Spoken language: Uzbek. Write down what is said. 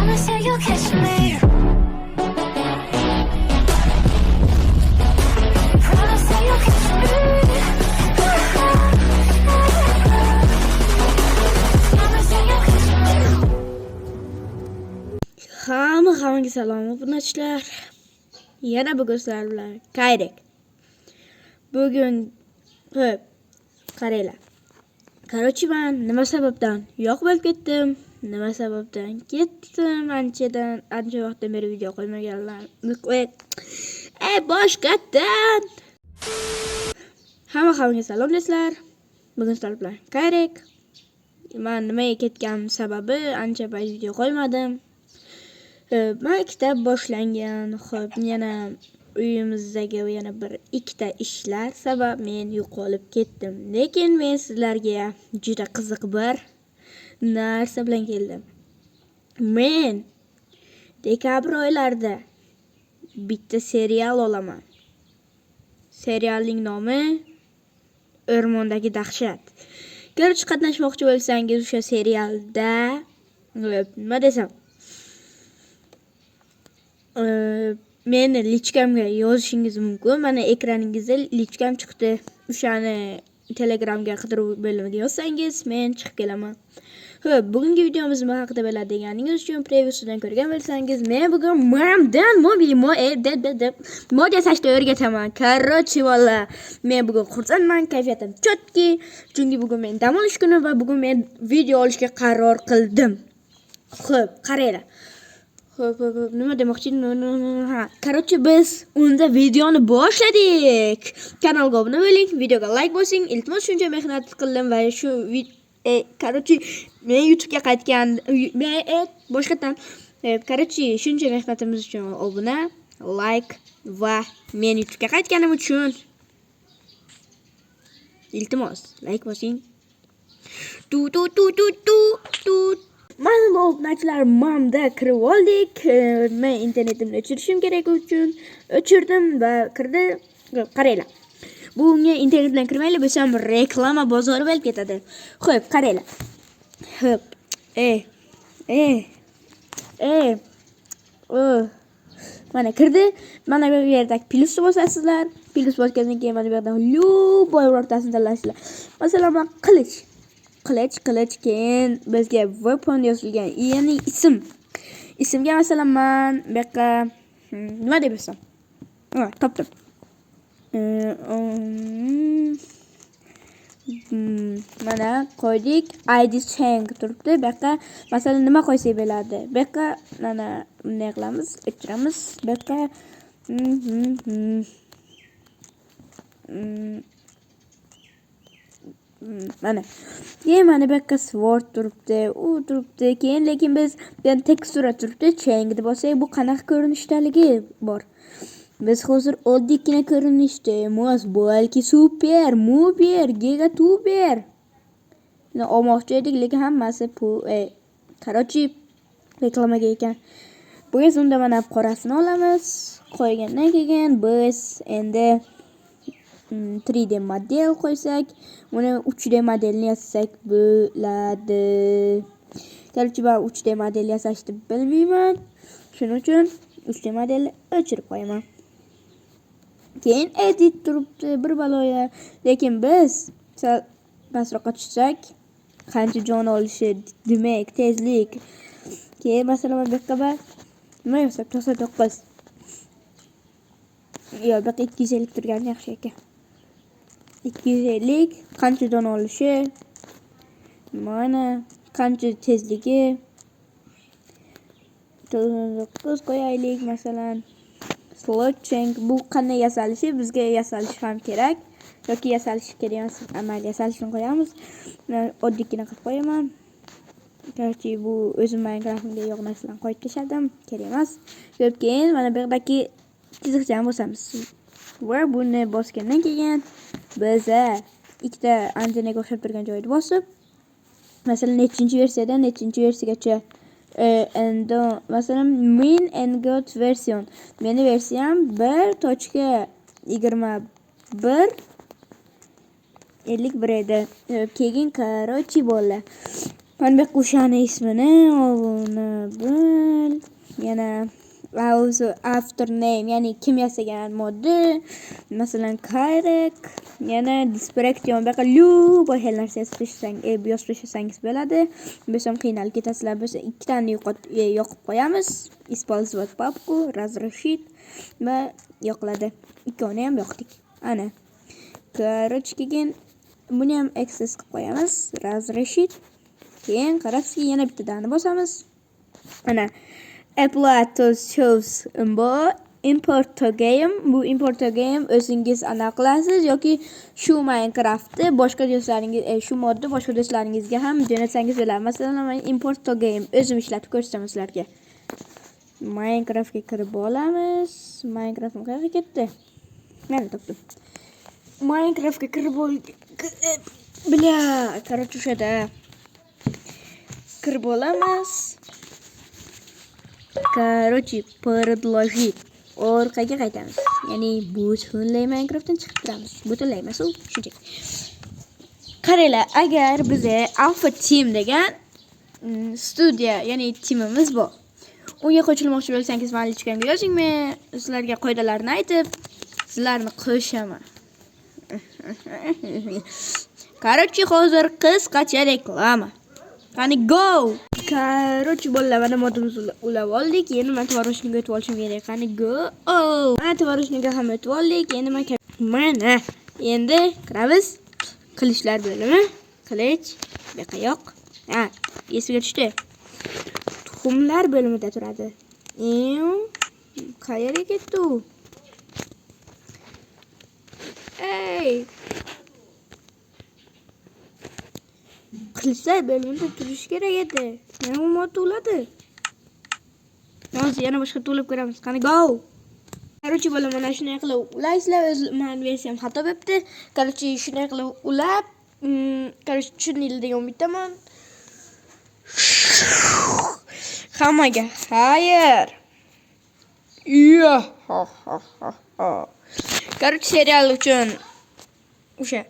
Promise that you'll catch me. Promise that you'll catch me. Promise that you'll catch me. Hammaga salom obunachilar. Yana bugun sizlar bilan Kayrek. Bugun hop qaranglar. Qarochi men nima sababdan yo'q bo'lib ketdim? Nima sababdan ketdim? Ancha vaqtdan beri video qo'ymaganlar. Boshqatdan. Hammaga salom do'stlar. Bugun sizlar bilan Kayrek. Men nimaga ketgan sababi ancha payt video qo'ymadim. Maktab boshlangan. Xo'p, yana uyimizdagi yana bir ikkita ishlar sabab men yo'qolib ketdim. Lekin men sizlarga juda qiziq bir narsa bilan keldim. Men dekabr oylarida bitta serial olaman. Serialning nomi O'rmondagi dahshat. Ko'rib qatnashmoqchi bo'lsangiz o'sha serialda nima desam, meni lichkamga yozishingiz mumkin. Mana ekraningizda lichkam chiqdi. O'shani Telegramga qidiruv bo'limiga yozsangiz men chiqib kelaman. Xo'p, bugungi videomiz nima haqida bo'ladi deganingiz uchun previewsidan ko'rgan bo'lsangiz, men bugun mamdan mod yasashni o'rgataman. Короче, valla, men bugun xursandman, kayfiyatim chotki, chunki bugun men dam olish kuni va bugun men video olishga qaror qildim. Xo'p, qaranglar. Xo'p, nima demoqchidim? Короче, biz unda videoni boshladik. Kanalga obuna bo'ling, videoga like bosing. Iltimos, shuncha mehnat qildim va shu короче, men YouTube'ga qaytgan, boshqatdan. Короче, shuncha mehnatimiz uchun obuna, like va men YouTube'ga qaytganim uchun iltimos, like bosing. Tu. Mana obunachilar, mamda kirib oldik. Men internetimni o'chirishim kerak uchun o'chirdim va kirdi. Qaranglar. Bunga internet bilan kirmaylar bo'lsam reklama bozori bo'lib ketadi. Xo'p, qaranglar. Xo'p. Mana kirdi. Mana bu yerda plusni bosasizlar. Plus bosgandan keyin mana bu yerda любой o'rtasini tanlaysizlar. Masalan, men qilich, keyin bizga weapon yozilgan, ya'ni ismga masalan men bu yerga nima deb yozsam? Topdim. Mana qo'ydik, ID change turibdi. Bu yerga masalan nima qo'ysak bo'ladi? Bu yerga mana bunday qilamiz, o'chiramiz. Bu yerga mana mana bu yerga sword turibdi, u turibdi. Keyin lekin biz tekstura turibdi, change deb olsak, bu qanaqa ko'rinishdaligi bor. Biz hozir oddiygina ko'rinishda emas, balki super, giga tuber olmoqchi edik, lekin hammasi короче, reklamaga ekan. Bu unda mana qorasini olamiz. Qo'ygandan keyin biz endi 3D model qo'ysak, uni 3D modelni yasasak bo'ladi. Короче, men 3D model yasashni bilmayman. Shuning uchun 3D modelni o'chirib qo'yaman. Keyin edit turibdi, bir baloya. Lekin biz pastroqqa tushsak, qancha jon olishi, demak, tezlik. Keyin masalan bu yerga nima yozsak? 99. Yo, bu 250 turgan yaxshi ekan. 250 qancha jon olishi, mana qancha tezligi. 99 qo'yaylik masalan. Slot change, bu qanday yasalishi, bizga yasalishi ham kerak yoki yasalishi kerak emas, amal yasalishini qo'yamiz. Oddiygina qilib qo'yaman. Garchi bu o'zim Minecraft'ga yo'q narsalarni qo'yib tashladim, kerak emas. Keyin mana bu yerdagi chiziqchani bosamiz. Va buni bosgandan keyin biz ikkita antenaga o'xshab turgan joyni bosib, masalan nechinchi versiyadan nechinchi versiyagacha endi masalan min engot version. Meni versiyam 1.21 edi. Keyin короче bo'ldi. Mana bu qo'shani ismini olib yana author name, ya'ni kim yasagan modda, masalan Kayrek, yana Distraction, buyoqqa любой xil narsa yozib tashlasangiz bo'ladi. Bo'lsam qiynalib ketasizlar, bo'lsa ikkitani yoqib qo'yamiz. Использовать папку, разрешить va yoqiladi. Ikkovini ham yoqdik. Ana. Короче, keyin buni ham access qilib qo'yamiz. Разрешить. Keyin qarabsizki, yana bittadan bosamiz. Ana. Apply to shows bu import to game. Bu import to game o'zingiz aniq qilasiz yoki shu Minecraftni boshqa do'stlaringiz shu modda boshqa do'stlaringizga ham jo'natsangiz bo'ladi. Masalan, men import to game o'zim ishlatib ko'rsataman sizlarga. Minecraftga kirib olamiz. Minecraft qayerga ketdi? Mana topdim. Minecraftga kirib bля, короче, o'shada kirib olamiz. Короче, предложить. Orqaga qaytamiz. Ya'ni butunlay Minecraftdan chiqib turamiz. Butunlay emas, u shunchaki. Qaranglar, agar bizga Alpha Team degan studiya, ya'ni timimiz bor. Unga qo'shilmoqchi bo'lsangiz, mana lichkamga yozing, men sizlarga qoidalarni aytib, sizlarni qo'shaman. Короче, hozir qisqacha reklama. Qani go! Короче, bolalar, mana modimizni ulab oldik. Endi men tvorojniga o'tib olishim kerak. Qani go! Mana tvorojniga ham o'tib oldik. Endi mana endi kiramiz. Qilichlar bo'limi. Qilich, buyoqqa yoq. Ha, esiga tushdi. Tuxumlar bo'limida turadi. Qayerga ketdi u? Ey! Qilichlar bo'limida turish kerak edi. Nima u modda uladi? Hozir yana boshqa to'lib ko'ramiz. Qani go! Короче, bola mana shunday qilib ulaysizlar. O'z men versiyam xato bo'libdi. Короче, shunday qilib ulab, короче, tushuninglar degan bittaman. Hammaga xayr. Короче, serial uchun o'sha